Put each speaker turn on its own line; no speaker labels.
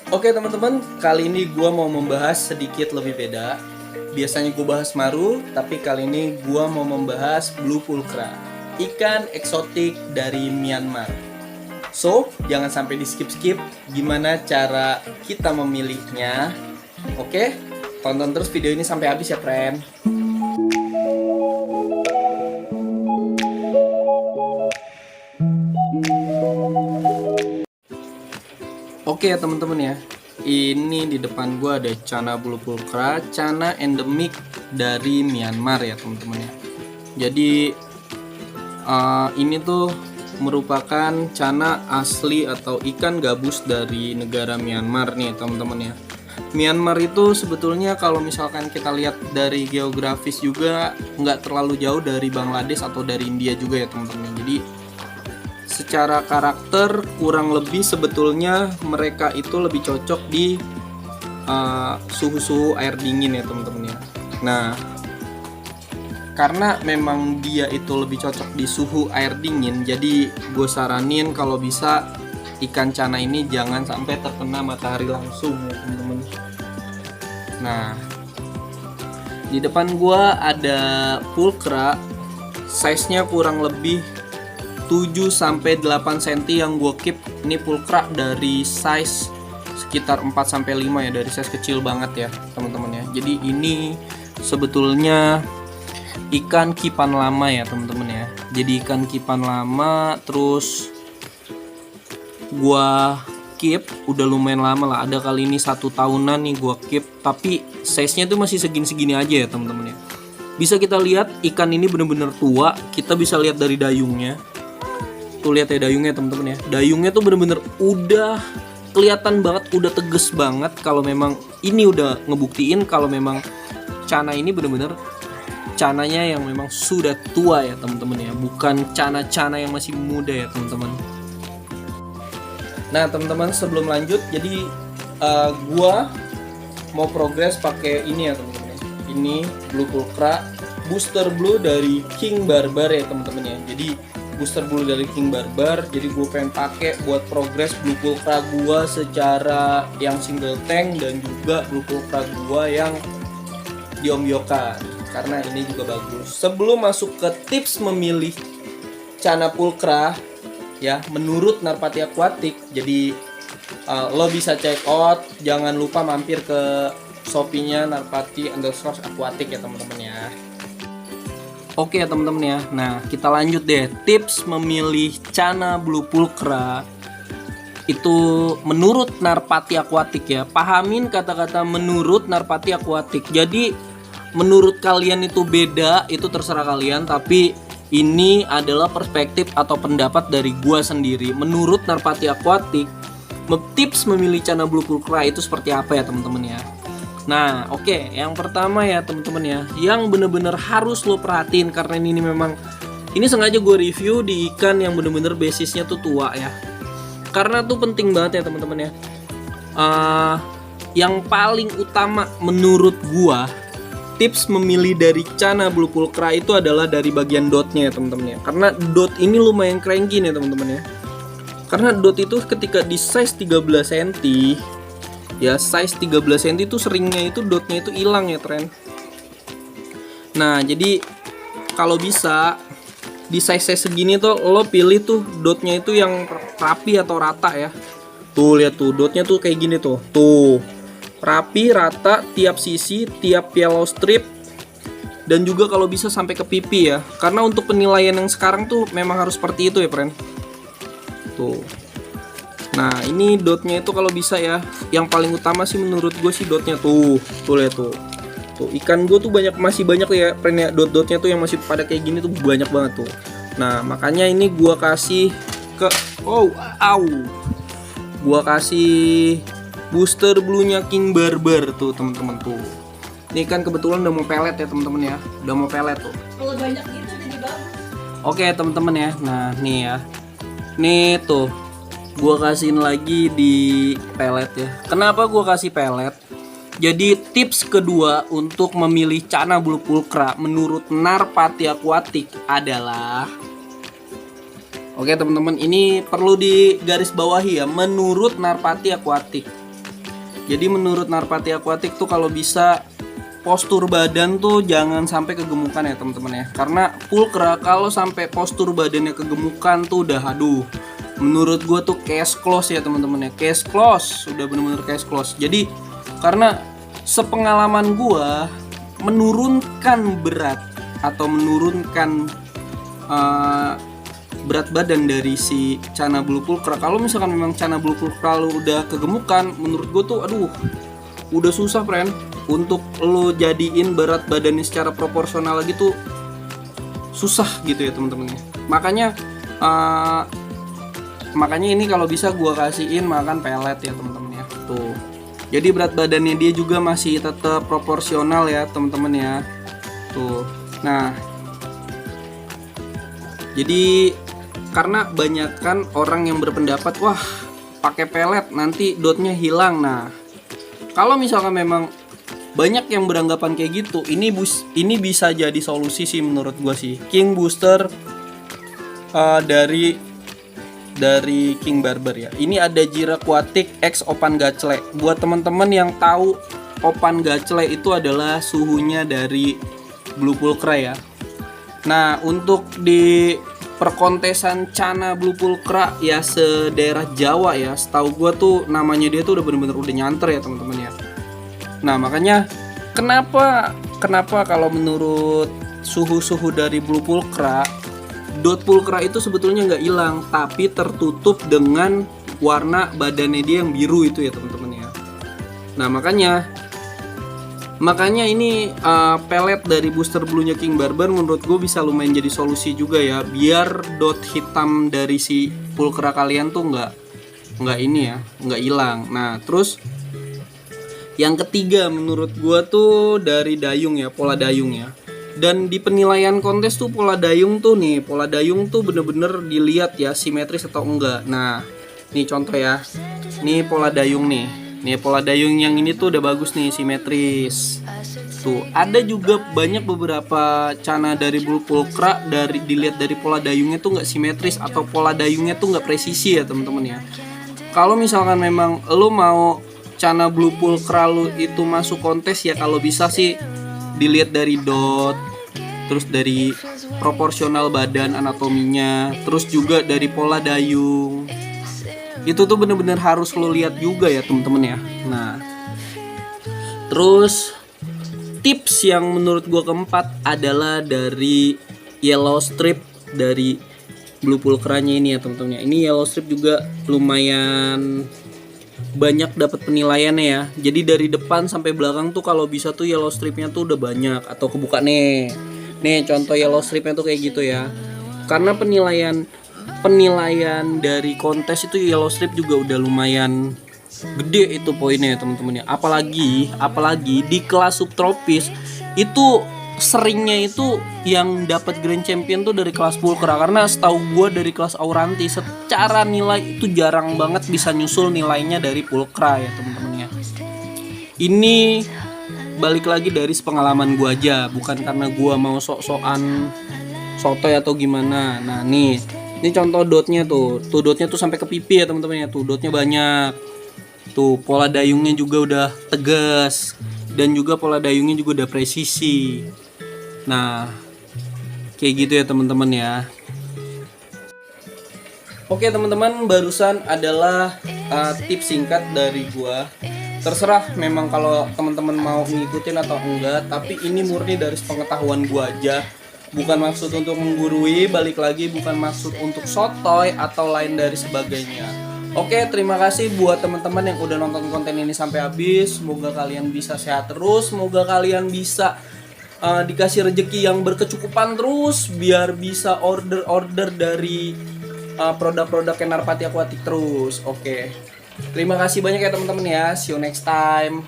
Oke teman-teman, kali ini gue mau membahas sedikit lebih beda. Biasanya gue bahas maru, tapi kali ini gue mau membahas blue pulcra, ikan eksotik dari Myanmar. So, jangan sampai di skip-skip gimana cara kita memilihnya. Oke, tonton terus video ini sampai habis ya, friend. Oke ya teman-teman ya, ini di depan gua ada Channa blue pulcra, Channa endemik dari Myanmar ya teman-teman ya. Jadi ini tuh merupakan Channa asli atau ikan gabus dari negara Myanmar nih teman-teman ya. Myanmar itu sebetulnya kalau misalkan kita lihat dari geografis juga nggak terlalu jauh dari Bangladesh atau dari India juga ya teman-teman. Jadi secara karakter kurang lebih sebetulnya mereka itu lebih cocok di suhu-suhu air dingin ya teman-teman ya. Nah, karena memang dia itu lebih cocok di suhu air dingin, jadi gue saranin kalau bisa ikan Channa ini jangan sampai terkena matahari langsung ya teman-teman. Nah, di depan gue ada pulcra, size-nya kurang lebih 7-8 cm yang gue keep. Ini pulcra dari size sekitar 4-5 ya, dari size kecil banget ya teman-teman ya. Jadi ini sebetulnya ikan kipan lama ya teman-teman ya. Jadi ikan kipan lama, terus gue keep udah lumayan lama lah, ada kali ini 1 tahunan nih gue keep, tapi size nya tuh masih segini-segini aja ya teman-teman ya. Bisa kita lihat ikan ini bener-bener tua, kita bisa lihat dari dayungnya. Tuh lihat ya dayungnya teman-teman ya. Dayungnya tuh bener-bener udah kelihatan banget, udah teges banget. Kalau memang ini udah ngebuktiin kalau memang Channa ini bener-bener Channa-nya yang memang sudah tua ya teman-teman ya, bukan Channa yang masih muda ya teman-teman. Nah teman-teman, sebelum lanjut, jadi gua mau progres pakai ini ya teman-teman. Ini blue pulcra booster blue dari King Barbar ya teman-teman ya. Jadi booster blue dari King Barbar, jadi gue pengen pakai buat progres blue pulcra gue secara yang single tank dan juga blue pulcra gue yang diombyokan, karena ini juga bagus. Sebelum masuk ke tips memilih Channa pulcra ya menurut Narpati Aquatic, jadi lo bisa check out, jangan lupa mampir ke Shopee-nya Narpati_Aquatic ya teman-teman ya. Oke ya teman-teman ya. Nah, kita lanjut deh. Tips memilih Channa blue pulcra itu menurut Narpati Aquatic ya. Pahamin kata-kata menurut Narpati Aquatic. Jadi menurut kalian itu beda, itu terserah kalian, tapi ini adalah perspektif atau pendapat dari gua sendiri. Menurut Narpati Aquatic, tips memilih Channa blue pulcra itu seperti apa ya teman-teman ya. Nah, oke, yang pertama ya teman-teman ya, yang bener-bener harus lo perhatiin, karena ini memang ini sengaja gue review di ikan yang bener-bener basisnya tuh tua ya, karena tuh penting banget ya teman-teman ya. Yang paling utama menurut gua tips memilih dari Channa blue pulcra itu adalah dari bagian dotnya ya teman-teman ya, karena dot ini lumayan cranky nih teman-teman ya. Karena dot itu ketika di size 13 cm ya, size 13 cm itu seringnya itu dotnya itu hilang ya tren. Nah jadi kalau bisa di size segini tuh lo pilih tuh dotnya itu yang rapi atau rata ya. Tuh lihat tuh dotnya tuh kayak gini tuh, tuh rapi rata tiap sisi, tiap yellow strip, dan juga kalau bisa sampai ke pipi ya. Karena untuk penilaian yang sekarang tuh memang harus seperti itu ya friend. Tuh. Nah ini dotnya itu kalau bisa ya, yang paling utama sih menurut gue sih dotnya tuh, tuh lihat tuh, tuh ikan gue tuh masih banyak ya friend ya, dot-dotnya tuh yang masih pada kayak gini tuh banyak banget tuh. Nah makanya ini gue kasih ke gue kasih booster blue-nya King Barbar tuh teman-teman tuh. Ini kan kebetulan udah mau pelet ya teman-teman ya, udah mau pelet tuh.
Kalau banyak gitu jadi bagus.
Oke teman-teman ya, nah nih ya, nih tuh gua kasihin lagi di pelet ya. Kenapa gua kasih pelet? Jadi tips kedua untuk memilih Channa blue pulcra menurut Narpati Aquatic adalah, oke teman-teman, ini perlu digarisbawahi ya, menurut Narpati Aquatic. Jadi menurut Narpati Aquatic tuh kalau bisa postur badan tuh jangan sampai kegemukan ya teman-teman ya. Karena pulkra kalau sampai postur badannya kegemukan tuh udah aduh. Menurut gue tuh case close ya teman-teman ya. Case close, udah bener-bener case close. Jadi karena sepengalaman gue menurunkan berat atau menurunkan berat badan dari si Channa Blue Pulkra. Kalau misalkan memang Channa Blue Pulkra lu udah kegemukan, menurut gue tuh aduh udah susah friend untuk lo jadiin berat badannya secara proporsional lagi tuh susah gitu ya teman-teman ya. Makanya ini kalau bisa gua kasihin makan pelet ya teman-teman ya. Tuh. Jadi berat badannya dia juga masih tetap proporsional ya teman-teman ya. Tuh. Nah. Jadi karena banyak kan orang yang berpendapat wah pakai pelet nanti dotnya hilang. Nah, kalau misalkan memang banyak yang beranggapan kayak gitu, ini bisa jadi solusi sih menurut gua sih. King Booster dari King Barber ya. Ini ada Jira Aquatic X Opan Gacle. Buat teman-teman yang tahu Opan Gacle itu adalah suhunya dari Blue Pulkra ya. Nah, untuk di perkontesan Channa Blue Pulkra ya sedaerah Jawa ya, setahu gua tuh namanya dia tuh udah bener-bener udah nyanter ya teman-teman ya. Nah makanya kenapa kalau menurut suhu dari Blue Pulkra, dot pulkra itu sebetulnya nggak hilang tapi tertutup dengan warna badannya dia yang biru itu ya teman-teman ya. Nah makanya ini pelet dari booster bluenya King Barber menurut gue bisa lumayan jadi solusi juga ya, biar dot hitam dari si pulkra kalian tuh nggak hilang. Nah terus yang ketiga menurut gue tuh dari dayung ya, pola dayung ya. Dan di penilaian kontes tuh pola dayung tuh bener-bener dilihat ya simetris atau enggak. Nah nih contoh ya, nih pola dayung nih. Nih pola dayung yang ini tuh udah bagus nih, simetris. Tuh, ada juga banyak beberapa Channa dari Blue Pulkra dilihat dari pola dayungnya tuh nggak simetris atau pola dayungnya tuh nggak presisi ya teman-teman ya. Kalau misalkan memang lo mau Channa Blue Pulkra lo itu masuk kontes ya, kalau bisa sih dilihat dari dot, terus dari proporsional badan anatominya, terus juga dari pola dayung. Itu tuh bener-bener harus lo lihat juga ya temen-temen ya. Nah terus tips yang menurut gua keempat adalah dari yellow strip dari Blue Pulkranya ini ya temen-temen ya. Ini yellow strip juga lumayan banyak dapat penilaiannya ya. Jadi dari depan sampai belakang tuh kalau bisa tuh yellow stripnya tuh udah banyak atau kebuka nih contoh yellow stripnya tuh kayak gitu ya. Karena penilaian dari kontes itu yellow strip juga udah lumayan gede itu poinnya ya teman-teman ya. Apalagi di kelas subtropis itu seringnya itu yang dapat grand champion tuh dari kelas pulkra. Karena setahu gue dari kelas auranti secara nilai itu jarang banget bisa nyusul nilainya dari pulkra ya teman-teman ya. Ini balik lagi dari pengalaman gue aja, bukan karena gue mau sok-sokan sotoy atau gimana. Nah ini contoh dotnya tuh dotnya tuh sampai ke pipi ya teman-teman ya. Tuh dotnya banyak. Tuh pola dayungnya juga udah tegas dan juga pola dayungnya juga udah presisi. Nah kayak gitu ya teman-teman ya. Oke teman-teman, barusan adalah tips singkat dari gua. Terserah memang kalau teman-teman mau ngikutin atau enggak, tapi ini murni dari pengetahuan gua aja. Bukan maksud untuk menggurui, balik lagi bukan maksud untuk sotoy atau lain dari sebagainya. Oke, terima kasih buat teman-teman yang udah nonton konten ini sampai habis. Semoga kalian bisa sehat terus, semoga kalian bisa dikasih rezeki yang berkecukupan terus, biar bisa order dari produk-produk Narpati Aquatic terus. Oke, terima kasih banyak ya teman-teman ya. See you next time.